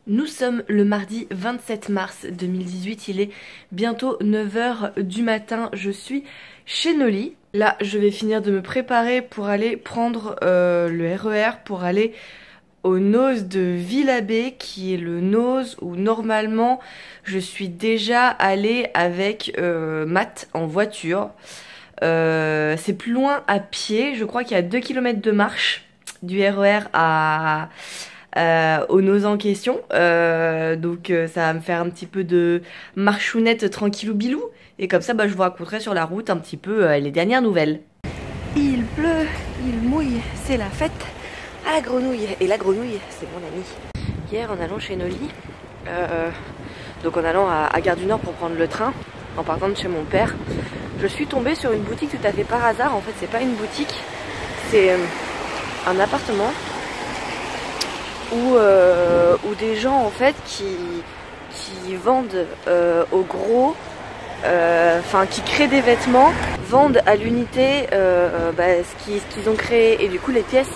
Nous sommes le mardi 27 mars 2018, il est bientôt 9 h du matin, je suis chez Noli. Là, je vais finir de me préparer pour aller prendre le RER pour aller au Nose de Villabé, qui est le Nose où normalement je suis déjà allée avec Matt en voiture. C'est plus loin à pied, je crois qu'il y a 2 km de marche du RER au Nose en question, donc ça va me faire un petit peu de marchounette tranquillou bilou, et comme ça je vous raconterai sur la route un petit peu les dernières nouvelles. Il pleut, il mouille, c'est la fête à la grenouille, et la grenouille c'est mon ami. Hier en allant chez Noli, donc en allant à Gare du Nord pour prendre le train, en partant de chez mon père, je suis tombée sur une boutique tout à fait par hasard. En fait c'est pas une boutique, c'est un appartement où des gens en fait qui vendent au gros, qui créent des vêtements, vendent à l'unité ce qu'ils ont créé, et du coup les pièces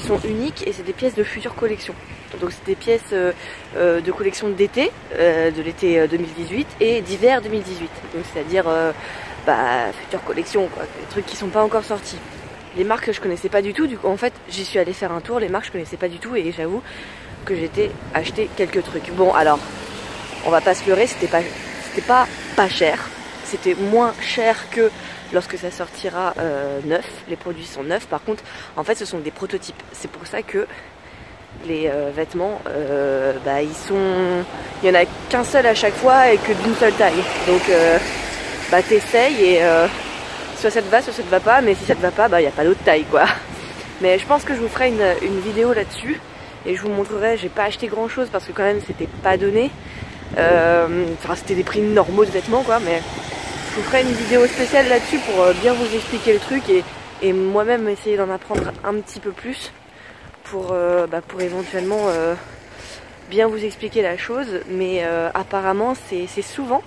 sont uniques et c'est des pièces de future collection. Donc c'est des pièces de collection d'été, de l'été 2018 et d'hiver 2018. Donc c'est-à-dire future collection quoi, des trucs qui sont pas encore sortis. Les marques je connaissais pas du tout, du coup en fait j'y suis allée faire un tour, les marques je connaissais pas du tout et j'avoue que j'étais acheté quelques trucs. Bon alors, on va pas se leurrer, c'était pas cher, c'était moins cher que lorsque ça sortira neuf, les produits sont neufs. Par contre en fait ce sont des prototypes, c'est pour ça que les vêtements il y en a qu'un seul à chaque fois et que d'une seule taille, donc t'essayes et soit ça te va, soit ça te va pas, mais si ça te va pas, y a pas d'autre taille quoi. Mais je pense que je vous ferai une vidéo là-dessus et je vous montrerai. J'ai pas acheté grand chose parce que quand même c'était pas donné, c'était des prix normaux de vêtements quoi, mais je vous ferai une vidéo spéciale là-dessus pour bien vous expliquer le truc et moi-même essayer d'en apprendre un petit peu plus pour éventuellement bien vous expliquer la chose. Mais apparemment c'est souvent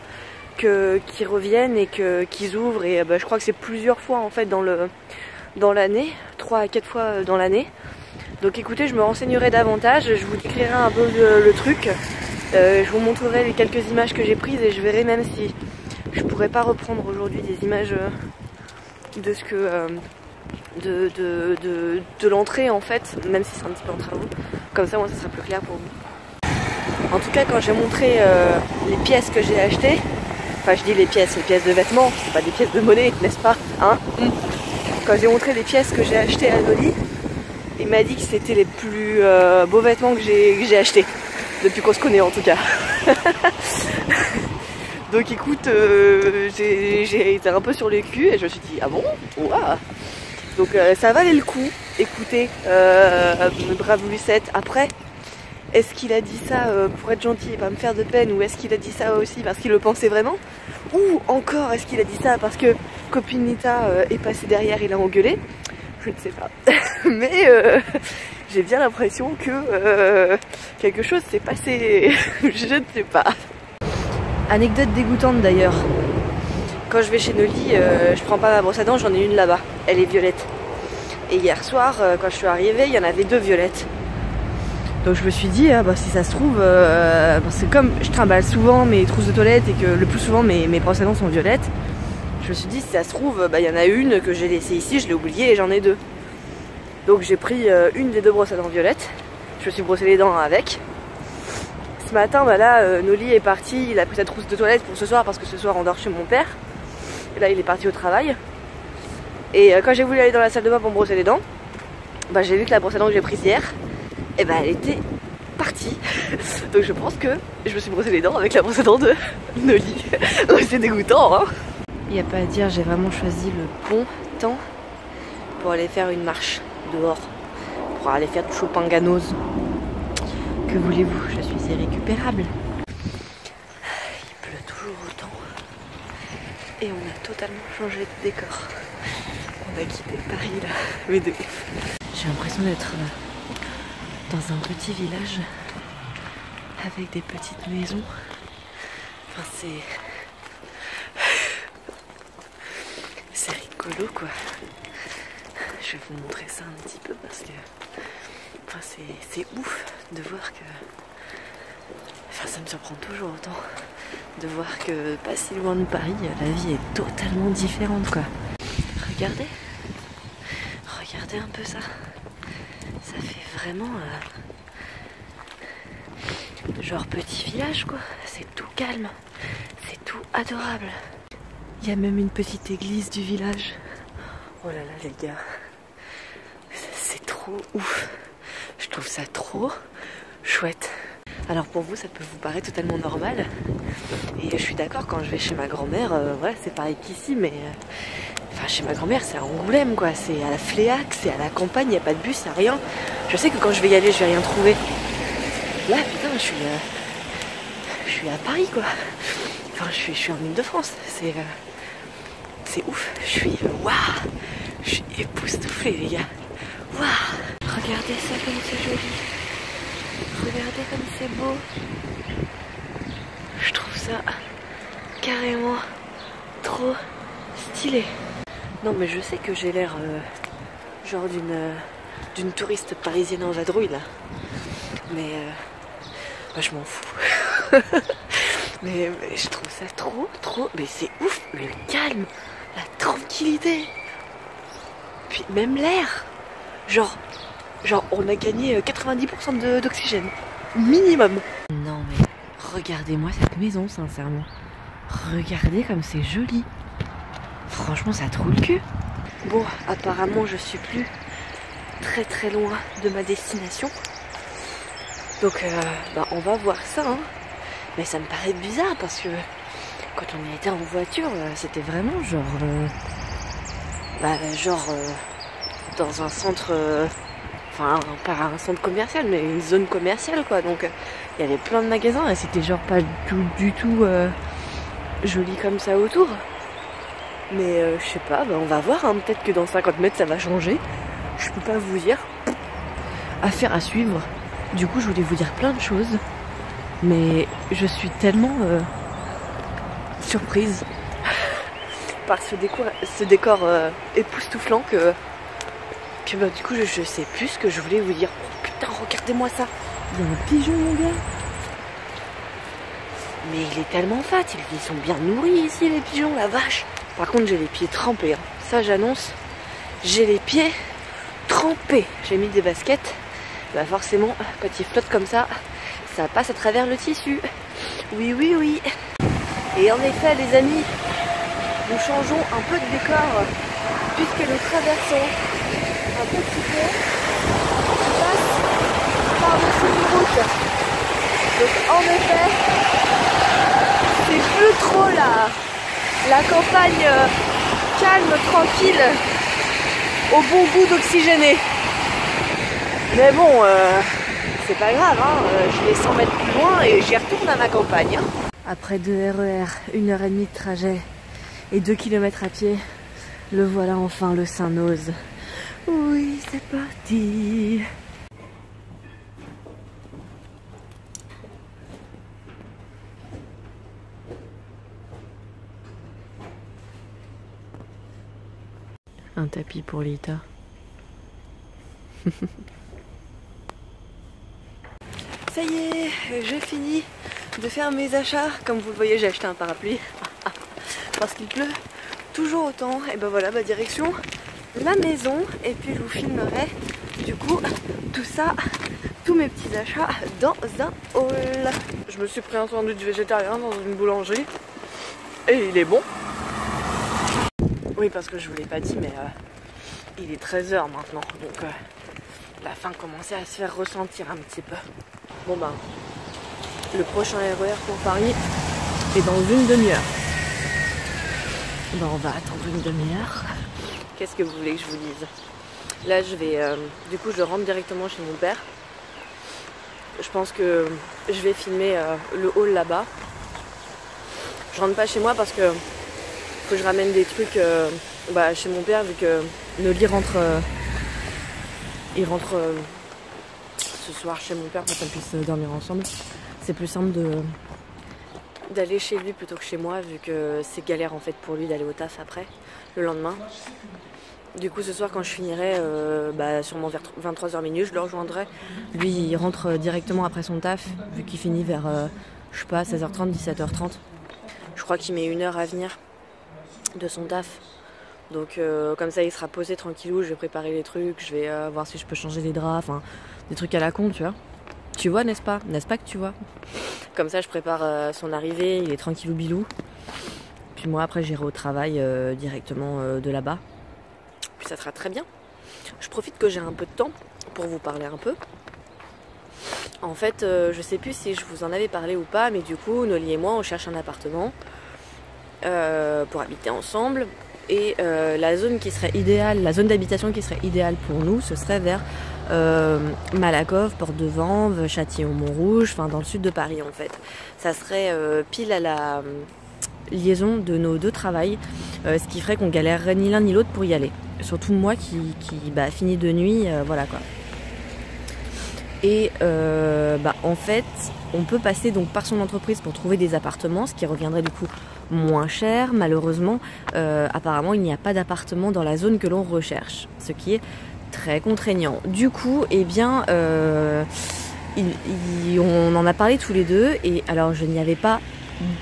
qu'ils reviennent et qu'ils ouvrent, et je crois que c'est plusieurs fois en fait dans l'année, 3 à 4 fois dans l'année. Donc écoutez, je me renseignerai davantage, je vous décrirai un peu le truc, je vous montrerai les quelques images que j'ai prises et je verrai même si je pourrais pas reprendre aujourd'hui des images de ce que de l'entrée en fait, même si c'est un petit peu en travaux, comme ça moi ça sera plus clair pour vous. En tout cas quand j'ai montré les pièces que j'ai achetées, enfin je dis les pièces de vêtements, c'est pas des pièces de monnaie, n'est-ce pas hein? Quand j'ai montré les pièces que j'ai achetées à Noli, il m'a dit que c'était les plus beaux vêtements que j'ai achetés, depuis qu'on se connaît en tout cas. Donc écoute, j'ai été un peu sur le cul et je me suis dit ah bon, ouah. Donc ça valait le coup, écoutez, brave Lucette. Après, est-ce qu'il a dit ça pour être gentil et pas me faire de peine, ou est-ce qu'il a dit ça aussi parce qu'il le pensait vraiment, ou encore est-ce qu'il a dit ça parce que Copinita est passé derrière et l'a engueulé? Je ne sais pas. Mais j'ai bien l'impression que quelque chose s'est passé. Je ne sais pas. Anecdote dégoûtante d'ailleurs. Quand je vais chez Noli, je prends pas ma brosse à dents, j'en ai une là-bas. Elle est violette. Et hier soir, quand je suis arrivée, il y en avait 2 violettes. Donc je me suis dit, si ça se trouve, c'est comme je trimballe souvent mes trousses de toilette et que le plus souvent mes brosses à dents sont violettes. Je me suis dit, si ça se trouve, il y en a une que j'ai laissée ici, je l'ai oubliée et j'en ai 2. Donc j'ai pris une des 2 brosses à dents violettes, je me suis brossé les dents avec. Ce matin, Noli est parti, il a pris sa trousse de toilette pour ce soir parce que ce soir on dort chez mon père. Et là il est parti au travail. Et quand j'ai voulu aller dans la salle de bain pour me brosser les dents, j'ai vu que la brosse à dents que j'ai prise hier, elle était partie. Donc je pense que je me suis brossé les dents avec la brosse à dents de Noli. C'est dégoûtant hein. Il n'y a pas à dire, j'ai vraiment choisi le bon temps pour aller faire une marche dehors, pour aller faire du Chopin-Ganos. Que voulez-vous, je suis irrécupérable. Il pleut toujours autant et on a totalement changé de décor. On a quitté Paris là, mais de ouf. J'ai l'impression d'être dans un petit village avec des petites maisons. Enfin c'est rigolo quoi. Je vais vous montrer ça un petit peu parce que c'est ouf de voir que Ça me surprend toujours autant de voir que pas si loin de Paris, la vie est totalement différente quoi. Regardez un peu ça. Ça fait vraiment genre petit village quoi. C'est tout calme, c'est tout adorable. Il y a même une petite église du village. Oh là là les gars, c'est trop ouf. Je trouve ça trop chouette. Alors pour vous ça peut vous paraître totalement normal. Et je suis d'accord, quand je vais chez ma grand-mère, voilà, c'est pareil qu'ici, mais enfin chez ma grand-mère c'est à Angoulême quoi, c'est à la Fléac, c'est à la campagne, il n'y a pas de bus, il n'y a rien. Je sais que quand je vais y aller je vais rien trouver. Là putain je suis à Paris quoi. Enfin je suis en Ile-de-France, c'est ouf, je suis waouh, je suis époustouflée les gars. Waouh. Regardez ça comme c'est joli. Regardez comme c'est beau. Je trouve ça carrément trop stylé. Non mais je sais que j'ai l'air genre d'une touriste parisienne en vadrouille là. Mais bah, je m'en fous. mais je trouve ça trop. Mais c'est ouf, le calme, la tranquillité. Puis même l'air. Genre on a gagné 90% d'oxygène. Minimum. Non mais regardez-moi cette maison sincèrement. Regardez comme c'est joli. Franchement ça trouve le cul. Bon apparemment je suis plus très loin de ma destination. Donc bah, on va voir ça hein. Mais ça me paraît bizarre parce que quand on y était en voiture c'était vraiment genre dans un centre enfin pas un centre commercial mais une zone commerciale quoi. Donc il y avait plein de magasins et c'était genre pas du tout joli comme ça autour. Mais je sais pas, bah, on va voir hein. Peut-être que dans 50 mètres ça va changer. Je peux pas vous dire. Affaire à suivre. Du coup je voulais vous dire plein de choses. Mais je suis tellement surprise par ce décor époustouflant que bah, du coup je sais plus ce que je voulais vous dire. Oh putain regardez-moi ça. Il y a un pigeon mon gars. Mais il est tellement fat, ils sont bien nourris ici les pigeons, la vache. Par contre j'ai les pieds trempés hein. Ça j'annonce, j'ai les pieds trempés. J'ai mis des baskets. Bah forcément quand ils flottent comme ça passe à travers le tissu. Oui. Et en effet les amis, nous changeons un peu de décor puisque nous traversons un petit pont qui passe par-dessus une route. Donc en effet, c'est plus trop la campagne calme, tranquille, au bon goût d'oxygéné. Mais bon, c'est pas grave, hein, je vais 100 mètres plus loin et j'y retourne à ma campagne. Hein. Après 2 RER, 1h30 de trajet et 2 km à pied, le voilà enfin le Saint-Noz. Oui, c'est parti. Un tapis pour Lita. Ça y est, j'ai fini de faire mes achats. Comme vous le voyez, j'ai acheté un parapluie parce qu'il pleut toujours autant. Et ben voilà, direction la maison. Et puis je vous filmerai du coup tout ça, tous mes petits achats dans un haul. Je me suis pris un sandwich végétarien dans une boulangerie et il est bon. Oui, parce que je vous l'ai pas dit, mais il est 13h maintenant, donc la faim commençait à se faire ressentir un petit peu. Bon ben, le prochain RER pour Paris est dans une demi-heure. Ben on va attendre une demi-heure. Qu'est-ce que vous voulez que je vous dise? Là je vais, du coup je rentre directement chez mon père. Je pense que je vais filmer le hall là-bas. Je rentre pas chez moi parce que faut que je ramène des trucs chez mon père vu que Noli rentre, il rentre ce soir chez mon père pour qu'on puisse dormir ensemble. C'est plus simple d'aller chez lui plutôt que chez moi vu que c'est galère en fait pour lui d'aller au taf après le lendemain. Du coup ce soir quand je finirai sûrement vers 23h minuit, je le rejoindrai. Lui il rentre directement après son taf, vu qu'il finit vers je sais pas 16h30, 17h30. Je crois qu'il met 1 heure à venir de son taf. Donc comme ça il sera posé tranquillou, je vais préparer les trucs, je vais voir si je peux changer les draps, enfin des trucs à la con, tu vois. Tu vois, n'est-ce pas? N'est-ce pas que tu vois? Comme ça je prépare son arrivée, il est tranquillou bilou. Puis moi après j'irai au travail directement de là-bas. Puis ça sera très bien. Je profite que j'ai un peu de temps pour vous parler un peu. En fait, je sais plus si je vous en avais parlé ou pas, mais du coup, Noli et moi, on cherche un appartement pour habiter ensemble. Et la zone qui serait idéale, la zone d'habitation qui serait idéale pour nous, ce serait vers Malakoff, Port-de-Vanves, Châtillon-Montrouge, enfin dans le sud de Paris en fait. Ça serait pile à la liaison de nos deux travails, ce qui ferait qu'on galérerait ni l'un ni l'autre pour y aller. Surtout moi qui finit de nuit, voilà quoi. Et en fait, on peut passer donc par son entreprise pour trouver des appartements, ce qui reviendrait du coup moins cher. Malheureusement, apparemment, il n'y a pas d'appartement dans la zone que l'on recherche, ce qui est très contraignant. Du coup, eh bien, on en a parlé tous les deux, et alors je n'y avais pas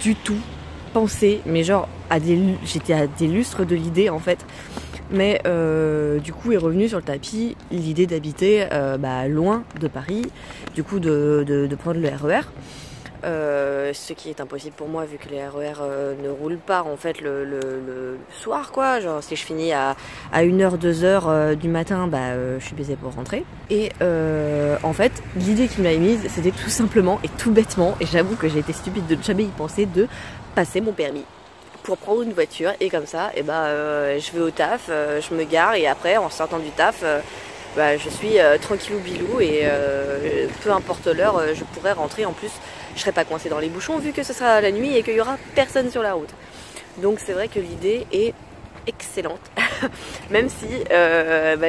du tout pensé, mais genre j'étais à des lustres de l'idée en fait. Mais du coup est revenue sur le tapis l'idée d'habiter loin de Paris, du coup de prendre le RER, ce qui est impossible pour moi vu que les RER ne roulent pas en fait le soir quoi, genre si je finis à 1h, 2h du matin, je suis baisée pour rentrer. Et en fait l'idée qui m'a émise c'était tout simplement et tout bêtement, et j'avoue que j'ai été stupide de ne jamais y penser, de passer mon permis pour prendre une voiture, et comme ça je vais au taf, je me gare, et après en sortant du taf je suis tranquillou bilou, et peu importe l'heure je pourrais rentrer. En plus je serai pas coincée dans les bouchons vu que ce sera la nuit et qu'il y aura personne sur la route. Donc c'est vrai que l'idée est excellente même si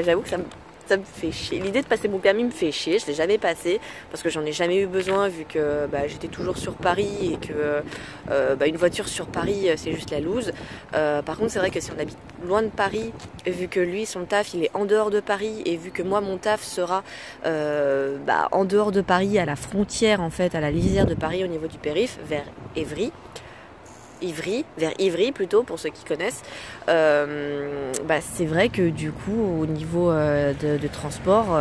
j'avoue que ça me fait chier. L'idée de passer mon permis me fait chier, je l'ai jamais passé parce que j'en ai jamais eu besoin vu que j'étais toujours sur Paris et que une voiture sur Paris c'est juste la loose. Par contre c'est vrai que si on habite loin de Paris, vu que lui son taf il est en dehors de Paris, et vu que moi mon taf sera en dehors de Paris, à la frontière en fait, à la lisière de Paris au niveau du périph', vers vers Ivry plutôt pour ceux qui connaissent, c'est vrai que du coup au niveau de transport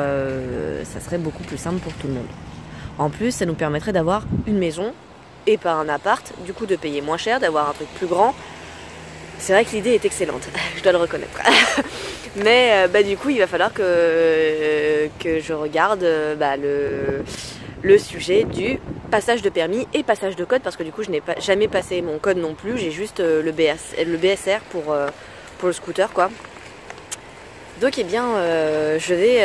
ça serait beaucoup plus simple pour tout le monde. En plus ça nous permettrait d'avoir une maison et pas un appart, du coup de payer moins cher, d'avoir un truc plus grand. C'est vrai que l'idée est excellente, je dois le reconnaître. Mais du coup il va falloir que je regarde le sujet du passage de permis et passage de code, parce que du coup je n'ai jamais passé mon code non plus, j'ai juste le BSR pour le scooter quoi. Donc je vais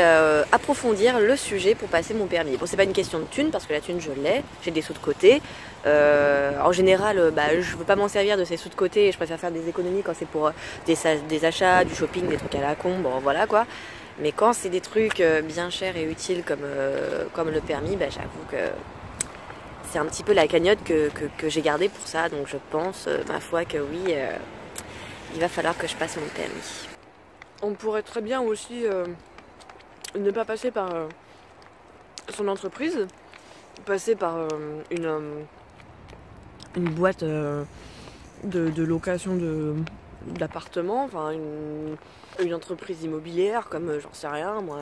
approfondir le sujet pour passer mon permis. Bon, c'est pas une question de thune parce que la thune je l'ai, j'ai des sous de côté. En général je veux pas m'en servir de ces sous de côté, et je préfère faire des économies quand c'est pour des achats, du shopping, des trucs à la con, bon voilà quoi. Mais quand c'est des trucs bien chers et utiles comme le permis, j'avoue que c'est un petit peu la cagnotte que j'ai gardée pour ça. Donc je pense, ma foi, que oui, il va falloir que je passe mon permis. On pourrait très bien aussi ne pas passer par son entreprise, passer par une boîte de location d'appartements, enfin une entreprise immobilière comme j'en sais rien moi,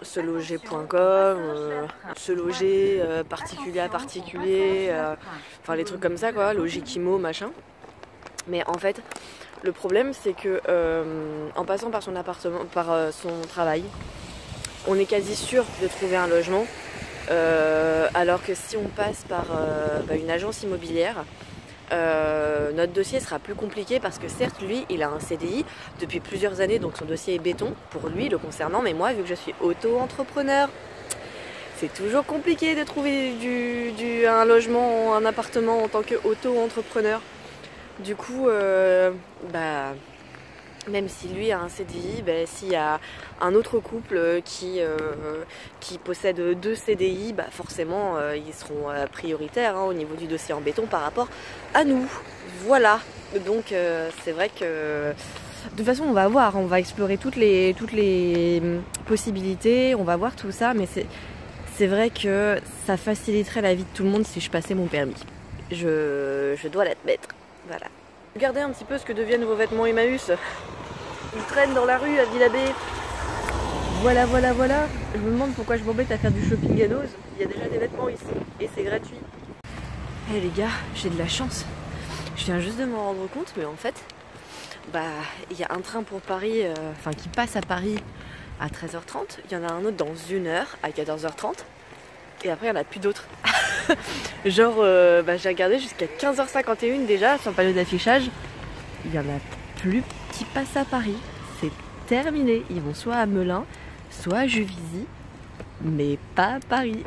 seloger.com, se loger particulier à particulier, enfin les trucs comme ça quoi, Logikimo machin. Mais en fait le problème c'est que en passant par son appartement, par son travail, on est quasi sûr de trouver un logement, alors que si on passe par une agence immobilière, notre dossier sera plus compliqué, parce que certes lui il a un CDI depuis plusieurs années, donc son dossier est béton pour lui le concernant, mais moi vu que je suis auto-entrepreneur, c'est toujours compliqué de trouver un logement, un appartement en tant qu'auto-entrepreneur. Du coup même si lui a un CDI, s'il y a un autre couple qui possède 2 CDI, forcément ils seront prioritaires au niveau du dossier en béton par rapport à nous. Voilà, donc c'est vrai que De toute façon, on va voir, on va explorer toutes les possibilités, on va voir tout ça, mais c'est vrai que ça faciliterait la vie de tout le monde si je passais mon permis. Je dois l'admettre. Voilà. Regardez un petit peu ce que deviennent vos vêtements Emmaüs. Ils traînent dans la rue à Villabé. Voilà. Je me demande pourquoi je m'embête à faire du shopping à Nose. Il y a déjà des vêtements ici et c'est gratuit. Eh les gars, j'ai de la chance. Je viens juste de m'en rendre compte, mais en fait, il y a un train pour Paris, qui passe à Paris à 13h30. Il y en a un autre dans 1 heure à 14h30. Et après, il n'y en a plus d'autres. Genre, j'ai regardé jusqu'à 15h51 déjà sur le panneau d'affichage. Il n'y en a plus qui passent à Paris. C'est terminé. Ils vont soit à Melun, soit à Juvisy, mais pas à Paris.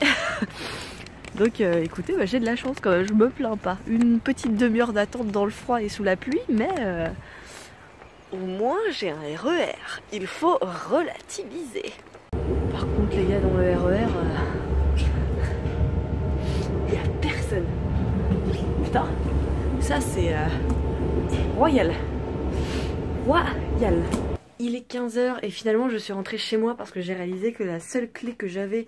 Donc écoutez, j'ai de la chance quand même, je me plains pas. Une petite demi-heure d'attente dans le froid et sous la pluie, mais au moins j'ai un RER. Il faut relativiser. Par contre les gars, dans le RER, il n'y a personne. Putain, ça c'est royal. Royal. Il est 15h et finalement je suis rentrée chez moi parce que j'ai réalisé que la seule clé que j'avais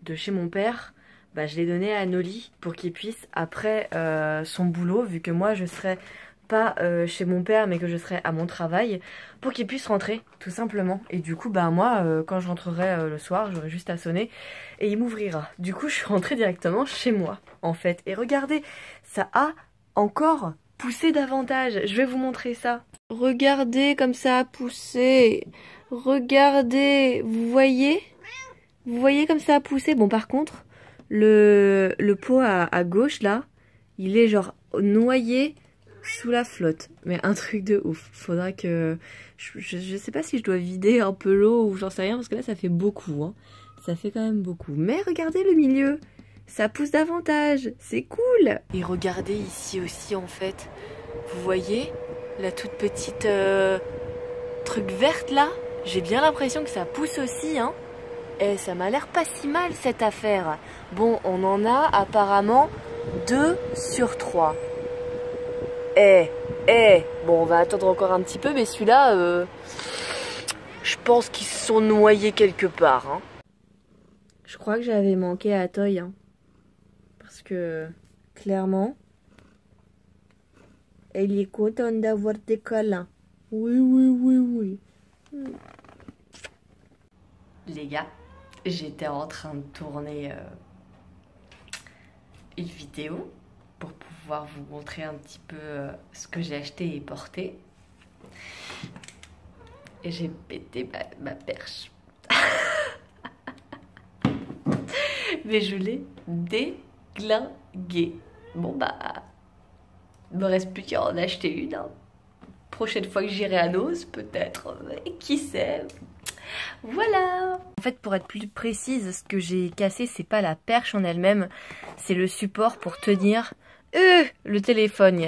de chez mon père, je l'ai donnée à Noli pour qu'il puisse, après son boulot, vu que moi je serais pas chez mon père mais que je serais à mon travail, pour qu'il puisse rentrer tout simplement. Et du coup moi quand je rentrerai le soir, j'aurai juste à sonner et il m'ouvrira. Du coup je suis rentrée directement chez moi en fait. Et regardez, ça a encore poussé davantage. Je vais vous montrer ça. Regardez comme ça a poussé. Regardez, vous voyez? Vous voyez comme ça a poussé? Bon par contre, le pot à gauche là, il est genre noyé sous la flotte. Mais un truc de ouf. Faudra que... Je sais pas si je dois vider un peu l'eau ou j'en sais rien parce que là ça fait beaucoup. Hein. Ça fait quand même beaucoup. Mais regardez le milieu. Ça pousse davantage. C'est cool. Et regardez ici aussi en fait. Vous voyez la toute petite truc verte là? J'ai bien l'impression que ça pousse aussi. Hein. Et ça m'a l'air pas si mal cette affaire. Bon, on en a apparemment 2 sur 3. Bon, on va attendre encore un petit peu, mais celui-là, je pense qu'ils se sont noyés quelque part. Hein. Je crois que j'avais manqué à Toy. Hein. Parce que, clairement, elle est contente d'avoir des câlins. Oui. Les gars, j'étais en train de tourner une vidéo pour pouvoir vous montrer un petit peu ce que j'ai acheté et porté. Et j'ai pété ma perche. Mais je l'ai déglinguée. Bon il me reste plus qu'à en acheter une. Hein. Prochaine fois que j'irai à Nose, peut-être. Qui sait? Voilà. En fait, pour être plus précise, ce que j'ai cassé, c'est pas la perche en elle-même, c'est le support pour tenir le téléphone.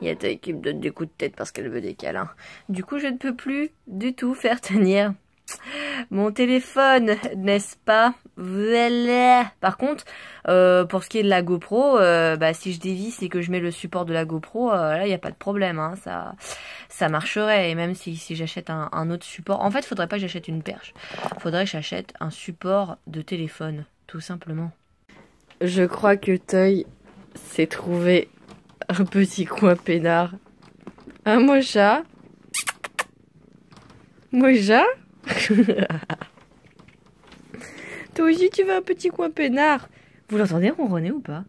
Il y a Toy qui me donne des coups de tête parce qu'elle veut des câlins. Du coup, je ne peux plus du tout faire tenir mon téléphone, n'est-ce pas? Voilà. Par contre, pour ce qui est de la GoPro, si je dévisse et que je mets le support de la GoPro, là, il n'y a pas de problème. Hein, ça marcherait. Et même si j'achète un autre support... En fait, il faudrait pas que j'achète une perche. Il faudrait que j'achète un support de téléphone, tout simplement. Je crois que Toy s'est trouvé un petit coin peinard. Un mocha. Mocha. Toi aussi tu veux un petit coin peinard? Vous l'entendez ronronner ou pas?